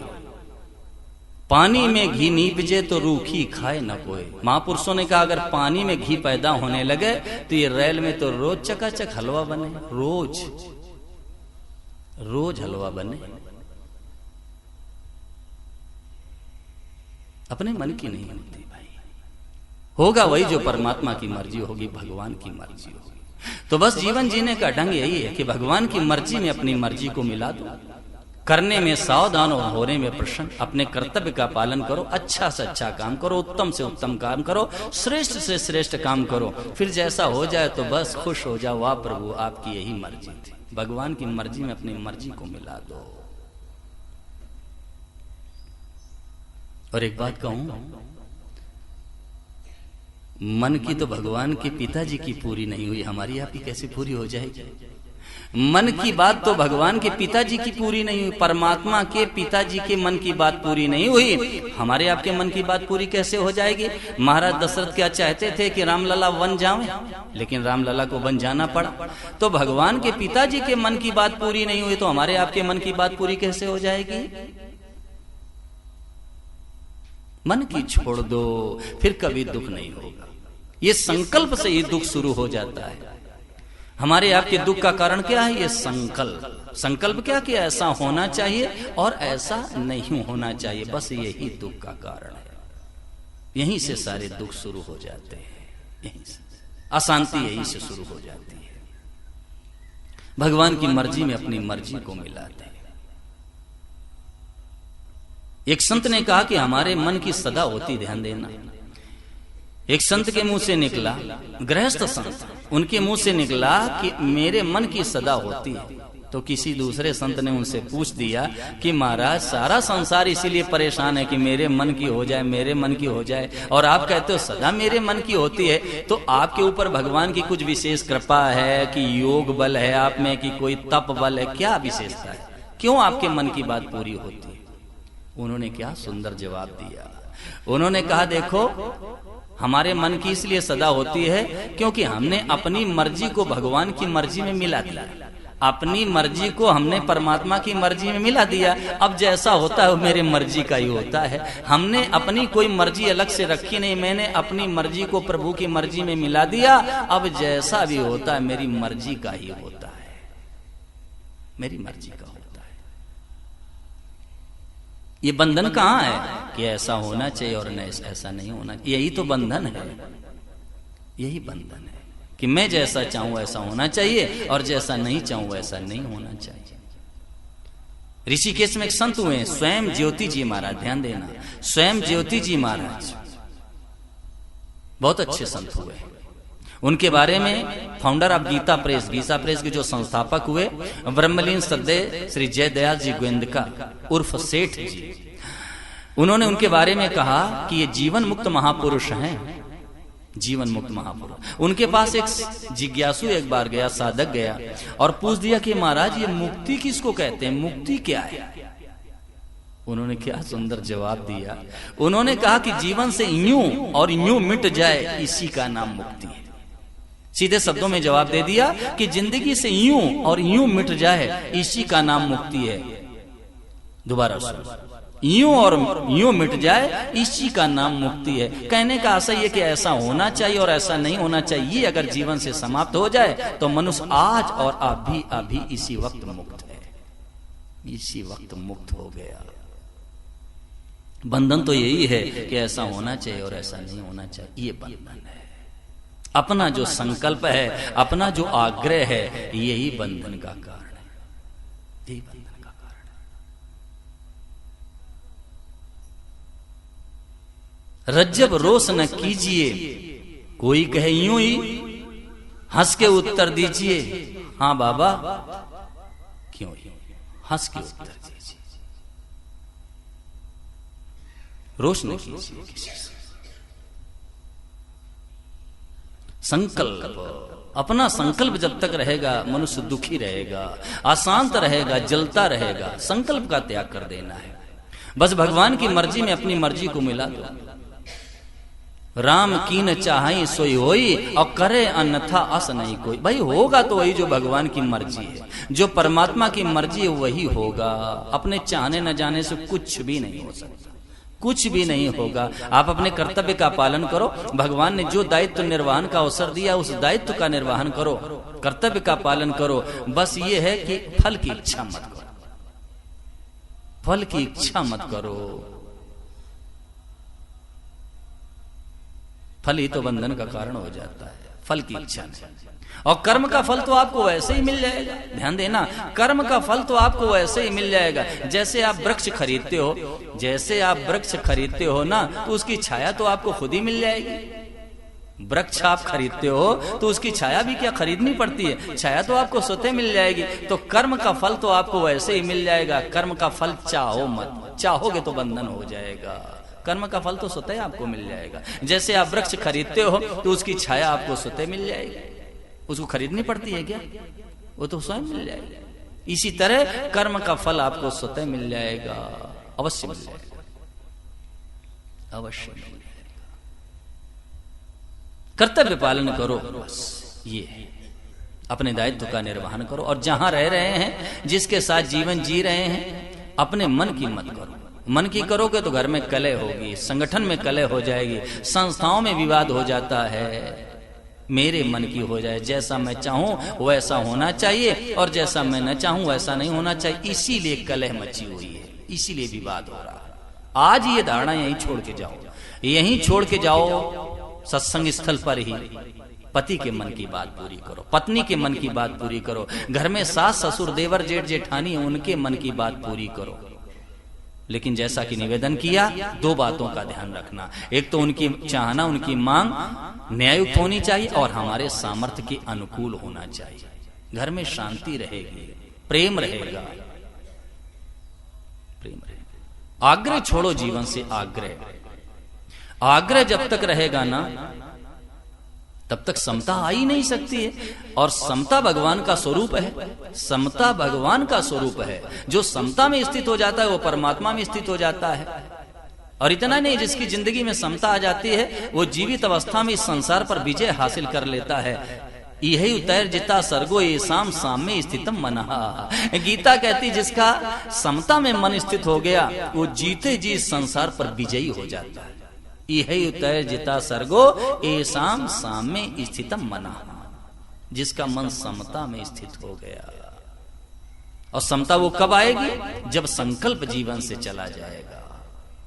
पानी में घी नीपजे तो रूखी खाए न कोई। महापुरुषों ने कहा अगर पानी में घी पैदा होने लगे तो ये रेल में तो रोज चकाचक हलवा बने, रोज रोज हलवा बने। अपने मन की नहीं होती भाई, होगा वही जो परमात्मा की मर्जी होगी, भगवान की मर्जी होगी। तो बस जीवन जीने का ढंग यही है कि भगवान की मर्जी में अपनी मर्जी को मिला दो, करने में सावधान और होने में प्रसन्न। अपने कर्तव्य का पालन करो, अच्छा से अच्छा काम करो, उत्तम से उत्तम काम करो, श्रेष्ठ से श्रेष्ठ काम करो। फिर जैसा हो जाए तो बस खुश हो जाओ, वाह प्रभु आपकी यही मर्जी थी। भगवान की मर्जी में अपनी मर्जी को मिला दो। और एक बात कहूं, मन की तो भगवान के पिताजी की पूरी नहीं हुई, हमारी आपकी कैसे पूरी हो जाएगी? मन की बात तो भगवान के पिताजी की पूरी नहीं हुई, परमात्मा के पिताजी के मन की बात पूरी नहीं हुई, हमारे आपके मन की बात पूरी कैसे हो जाएगी? महाराज दशरथ क्या चाहते थे कि रामलला वन जाएं, लेकिन रामलला को वन जाना पड़ा। तो भगवान के पिताजी के मन की बात पूरी नहीं हुई तो हमारे आपके मन की बात पूरी कैसे हो जाएगी? मन की छोड़ दो, फिर कभी दुख नहीं होगा। ये संकल्प से ही दुख शुरू हो जाता है। हमारे आपके दुख का कारण क्या है? ये संकल्प। संकल्प क्या कि ऐसा होना चाहिए और ऐसा नहीं होना चाहिए, बस यही दुख का कारण है। यहीं से सारे दुख शुरू हो जाते हैं, यहीं से अशांति यहीं से शुरू हो जाती है। भगवान की मर्जी में अपनी मर्जी को मिलाते हैं। एक संत ने कहा कि हमारे मन की सदा होती, ध्यान देना। एक संत के मुंह से निकला, गृहस्थ संत, उनके मुंह से निकला कि मेरे मन की सदा होती है। तो किसी दूसरे संत ने उनसे पूछ दिया कि महाराज सारा संसार इसीलिए परेशान है कि मेरे मन की हो जाए, मेरे मन की हो जाए, और आप कहते हो सदा मेरे मन की होती है, तो आपके ऊपर भगवान की कुछ विशेष कृपा है कि योग बल है आप में, कि कोई तप बल है, क्या विशेषता है? क्यों आपके मन की बात पूरी होती है? उन्होंने क्या सुंदर जवाब दिया। उन्होंने कहा देखो, हमारे मन की इसलिए सदा होती है क्योंकि हमने अपनी मर्जी को भगवान की मर्जी में मिला दिया, अपनी मर्जी को हमने परमात्मा की मर्जी में मिला दिया। अब जैसा होता है वो मेरे मर्जी का ही होता है। हमने अपनी कोई मर्जी अलग से रखी नहीं, मैंने अपनी मर्जी को प्रभु की मर्जी में मिला दिया। अब जैसा भी होता है मेरी मर्जी का ही होता है, मेरी मर्जी का होता है। ये बंधन कहाँ है कि ऐसा होना चाहिए और ऐसा नहीं होना चाहिए? यही तो बंधन है, यही बंधन है कि मैं जैसा चाहूं ऐसा होना चाहिए और जैसा नहीं चाहूं वैसा नहीं होना चाहिए। ऋषिकेश में एक संत हुए स्वयं ज्योति जी महाराज, ध्यान देना, स्वयं ज्योति जी महाराज बहुत अच्छे संत हुए। उनके बारे में founder of Gita press, Gita press के जो संस्थापक हुए ब्रह्मलीन श्रद्धेय श्री जयदयाल जी गोविंदका उर्फ सेठ जी, उन्होंने उनके बारे में कहा कि ये जीवन मुक्त महापुरुष हैं, जीवन मुक्त महापुरुष। उनके पास एक जिज्ञासु एक बार गया, साधक गया और पूछ दिया कि महाराज ये मुक्ति किसको कहते हैं, मुक्ति क्या है? उन्होंने क्या सुंदर जवाब दिया। उन्होंने कहा कि जीवन से यूं और यूं मिट जाए, इसी का नाम मुक्ति है। सीधे शब्दों में जवाब दे दिया कि जिंदगी से यूं और यूं मिट जाए, इसी का नाम मुक्ति है। दोबारा सुनो, यूं और यूं मिट जाए, इसी का नाम मुक्ति है। कहने का आशय ये कि ऐसा होना चाहिए और ऐसा नहीं होना चाहिए अगर जीवन से समाप्त हो जाए तो मनुष्य आज और अभी इसी वक्त मुक्त है, इसी वक्त मुक्त हो गया। बंधन तो यही है कि ऐसा होना चाहिए और ऐसा नहीं होना चाहिए, ये बंधन है। अपना जो संकल्प है, अपना जो आग्रह है, यही बंधन का कारण है, यही बंधन का कारण है। रज्जब रोष न कीजिए, कोई कहे यूं ही, हंस के उत्तर दीजिए, हाँ बाबा क्यों ही, हंस के उत्तर दीजिए, रोष न कीजिए किसी से। संकल्प, अपना संकल्प जब तक रहेगा मनुष्य दुखी रहेगा, अशांत रहेगा, जलता रहेगा। संकल्प का त्याग कर देना है, बस भगवान की मर्जी में अपनी मर्जी को मिला दो। राम कीन चाहे सोई होई और करे अन्यथा अस नहीं कोई। भाई होगा तो वही जो भगवान की मर्जी है, जो परमात्मा की मर्जी है वही होगा। अपने चाहने न जाने से कुछ भी नहीं हो सकता, कुछ भी नहीं होगा। आप अपने कर्तव्य का पालन करो, भगवान ने जो दायित्व निर्वहन का अवसर दिया उस दायित्व का निर्वहन करो, कर्तव्य का पालन करो। बस ये है कि फल की इच्छा मत करो, फल की इच्छा मत करो। फल ही तो बंधन का कारण हो जाता है, फल की इच्छा नहीं। और कर्म का फल तो आपको वैसे ही मिल जाएगा, ध्यान देना, कर्म का फल तो आपको वैसे ही मिल जाएगा। जैसे आप वृक्ष खरीदते हो, जैसे आप वृक्ष खरीदते हो ना, तो उसकी छाया तो आपको खुद ही मिल जाएगी। वृक्ष आप खरीदते हो तो उसकी छाया भी क्या खरीदनी पड़ती है, छाया तो आपको स्वतः मिल जाएगी। तो कर्म का फल तो आपको वैसे ही मिल जाएगा। कर्म का फल चाहो मत, चाहोगे तो बंधन हो जाएगा। कर्म का फल तो स्वतः आपको मिल जाएगा। जैसे आप वृक्ष खरीदते हो तो उसकी छाया आपको स्वतः मिल जाएगी, उसको खरीदनी पड़ती है क्या? वो तो स्वयं मिल जाएगा। इसी तरह कर्म का फल आपको स्वतः मिल जाएगा, अवश्य मिल जाएगा, अवश्य मिल जाएगा। कर्तव्य पालन करो, बस ये अपने दायित्व का निर्वहन करो। और जहां रह रहे हैं, जिसके साथ जीवन जी रहे हैं, अपने मन की मत करो। मन की करोगे तो घर में कलह होगी, संगठन में कलह हो जाएगी, संस्थाओं में विवाद हो जाता है। मेरे मन की हो जाए, जैसा मैं चाहूं वैसा होना चाहिए और जैसा मैं न चाहूं वैसा नहीं होना चाहिए। इसीलिए कलह मची हुई है, इसीलिए विवाद हो रहा है। आज ये धारणा यहीं छोड़ के जाओ, यहीं छोड़ के जाओ। सत्संग स्थल पर ही पति के मन की बात पूरी करो, पत्नी के मन की बात पूरी करो, घर में सास ससुर देवर जेठ जेठानी उनके मन की बात पूरी करो। लेकिन जैसा कि निवेदन किया, दो बातों का ध्यान रखना। एक तो उनकी चाहना, उनकी मांग न्याययुक्त होनी चाहिए और हमारे सामर्थ्य के अनुकूल होना चाहिए। घर में शांति रहेगी, प्रेम रहेगा, प्रेम रहेगा। आग्रह छोड़ो जीवन से, आग्रह। आग्रह जब तक रहेगा ना, तब तक समता आ ही नहीं सकती है। और समता भगवान का स्वरूप है, समता भगवान का स्वरूप है। जो समता में स्थित हो जाता है वो परमात्मा में स्थित हो जाता है। और इतना नहीं, जिसकी जिंदगी में समता आ जाती है वो जीवित अवस्था में इस संसार पर विजय हासिल कर लेता है। यही उतर जिता सर्गो ये साम साम्य स्थितम मनहा। गीता कहती जिसका समता में मन स्थित हो गया वो जीते जी इस संसार पर विजयी हो जाता है। यही उतर जिता सर्गो एसाम साम्य स्थितम मना। जिसका मन समता में स्थित हो गया। और समता वो कब आएगी? जब संकल्प जीवन से चला जाएगा,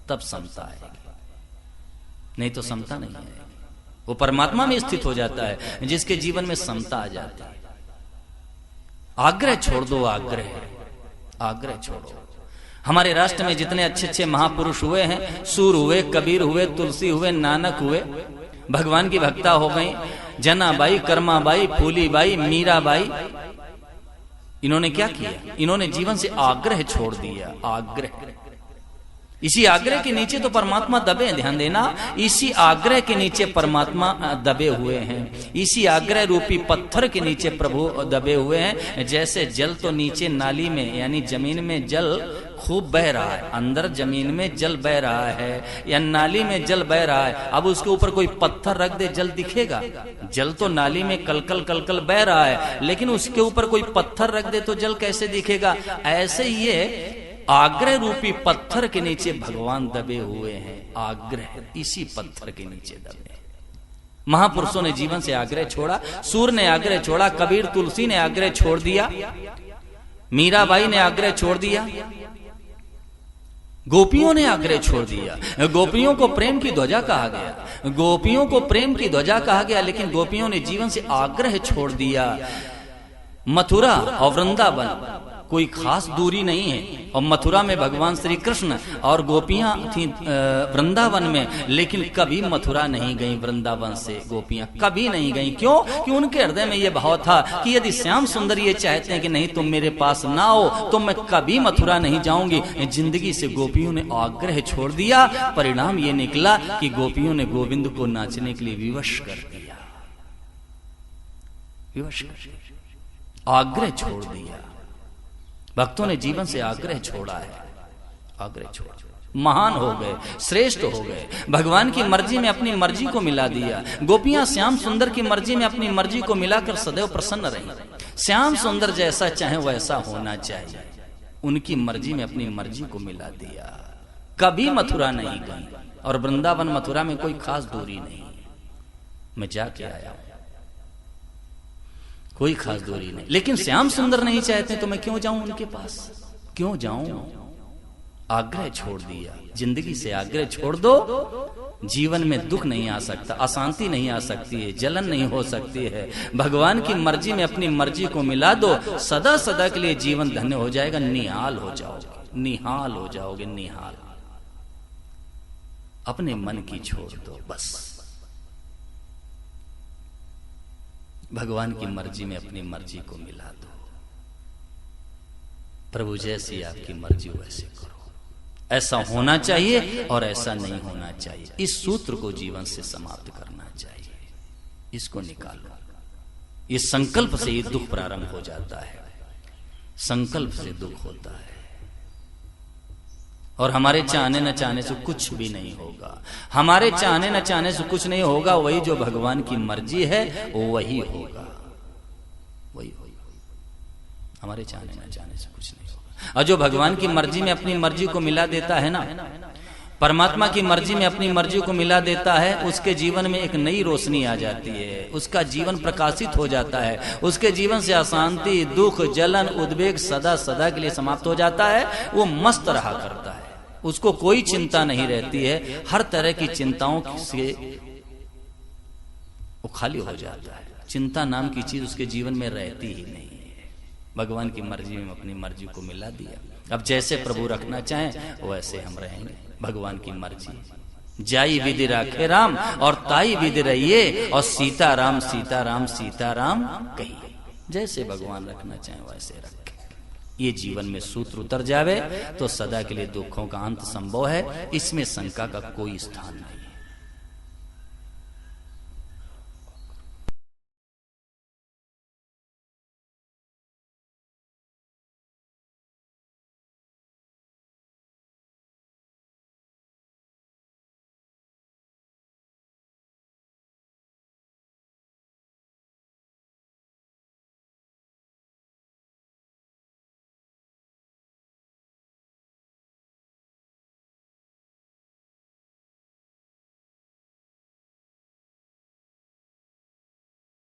तब समता आएगी, नहीं तो समता नहीं आएगी। वो परमात्मा में स्थित हो जाता है जिसके जीवन में समता आ जाती है। आग्रह छोड़ दो, आग्रह, आग्रह छोड़ो। हमारे राष्ट्र में जितने अच्छे अच्छे महापुरुष हुए हैं, सूर हुए, कबीर हुए, तुलसी हुए, नानक हुए, भगवान की भक्ता हो गई, जनाबाई, कर्माबाई, फूलीबाई, मीराबाई, इन्होंने क्या किया? इन्होंने जीवन से आग्रह छोड़ दिया। आग्रह, इसी आग्रह के नीचे तो परमात्मा दबे, ध्यान देना, इसी आग्रह के नीचे परमात्मा दबे हुए हैं। इसी आग्रह रूपी पत्थर के नीचे प्रभु दबे हुए हैं। जैसे जल तो नीचे नाली में यानी जमीन में जल खूब बह रहा है, अंदर जमीन में जल बह रहा है या नाली में जल बह रहा है, अब उसके ऊपर कोई पत्थर रख दे जल दिखेगा? जल तो नाली में कलकल कलकल बह रहा है, लेकिन उसके ऊपर कोई पत्थर रख दे तो जल कैसे दिखेगा? ऐसे ही ये आग्रह रूपी पत्थर के नीचे भगवान दबे हुए हैं। आग्रह, इसी पत्थर के नीचे दबे। महापुरुषों ने जीवन से आग्रह छोड़ा, सूर ने आग्रह छोड़ा, कबीर तुलसी ने आग्रह छोड़ दिया, मीराबाई ने आग्रह छोड़ दिया, गोपियों ने आग्रह छोड़ दिया। गोपियों को प्रेम की ध्वजा कहा गया, गोपियों को प्रेम की ध्वजा कहा गया, लेकिन गोपियों ने जीवन से आग्रह छोड़ दिया। मथुरा और वृंदावन कोई खास दूरी नहीं है, और मथुरा में भगवान श्री कृष्ण और गोपियां थी वृंदावन में, लेकिन कभी मथुरा नहीं गई वृंदावन से गोपियां, कभी नहीं गई। क्यों? कि उनके हृदय में यह भाव था कि यदि श्याम सुंदर ये चाहते हैं कि नहीं तुम मेरे पास ना हो तो मैं कभी मथुरा नहीं जाऊंगी। जिंदगी से गोपियों ने आग्रह छोड़ दिया। परिणाम ये निकला कि गोपियों ने गोविंद को नाचने के लिए विवश कर दिया, विवश कर दिया, आग्रह छोड़ दिया। भक्तों ने जीवन से आग्रह छोड़ा है, आग्रह छोड़ा, महान हो गए, श्रेष्ठ हो गए, भगवान की मर्जी में अपनी मर्जी को मिला दिया। गोपियां श्याम सुंदर की मर्जी में अपनी मर्जी को मिलाकर सदैव प्रसन्न रही। श्याम सुंदर जैसा चाहे वैसा होना चाहिए, उनकी मर्जी में अपनी मर्जी को मिला दिया। कभी मथुरा नहीं गई, और वृंदावन मथुरा में कोई खास दूरी नहीं, मैं जाके आया, कोई खास दूरी नहीं। लेकिन श्याम सुंदर नहीं चाहते तो मैं क्यों जाऊं उनके पास, क्यों जाऊं? आग्रह छोड़ दिया। जिंदगी से आग्रह छोड़ दो, जीवन में दुख नहीं आ सकता, अशांति नहीं आ सकती है, जलन नहीं हो सकती है। भगवान की मर्जी में अपनी मर्जी को मिला दो, सदा सदा के लिए जीवन धन्य हो जाएगा, निहाल हो जाओगे, निहाल हो जाओगे, निहाल। अपने मन की छोड़ दो, बस भगवान की मर्जी में अपनी मर्जी को मिला दो। प्रभु जैसी आपकी मर्जी वैसे करो, ऐसा होना चाहिए और ऐसा नहीं होना चाहिए। इस सूत्र को जीवन से समाप्त करना चाहिए, इसको निकालो। ये संकल्प से ये दुख प्रारंभ हो जाता है, संकल्प से दुख होता है। और हमारे चाहने न चाहने से कुछ भी नहीं होगा, हमारे चाहने न चाहने से कुछ नहीं होगा, वही जो भगवान की मर्जी है वही होगा, वही होगा। हमारे चाहने न चाहने से कुछ नहीं होगा। और जो भगवान की मर्जी में अपनी मर्जी को मिला देता है ना, परमात्मा की मर्जी में अपनी मर्जी को मिला देता है, उसके जीवन में एक नई रोशनी आ जाती है, उसका जीवन प्रकाशित हो जाता है, उसके जीवन से अशांति, दुख, जलन, उद्वेग सदा सदा के लिए समाप्त हो जाता है। वो मस्त रहा करता है, उसको कोई चिंता नहीं रहती है, हर तरह की चिंताओं से वो खाली हो जाता है। चिंता नाम की चीज उसके जीवन में रहती ही नहीं है। भगवान की मर्जी में अपनी मर्जी को मिला दिया। अब जैसे प्रभु रखना चाहें वैसे हम रहेंगे, भगवान की मर्जी। जाई विधि राखे राम और ताई विधि रहिए, और सीताराम सीताराम सीताराम कहिए। जैसे भगवान रखना चाहें वैसे रखें। ये जीवन में सूत्र उतर जावे तो सदा के लिए दुखों का अंत संभव है, इसमें शंका का कोई स्थान नहीं।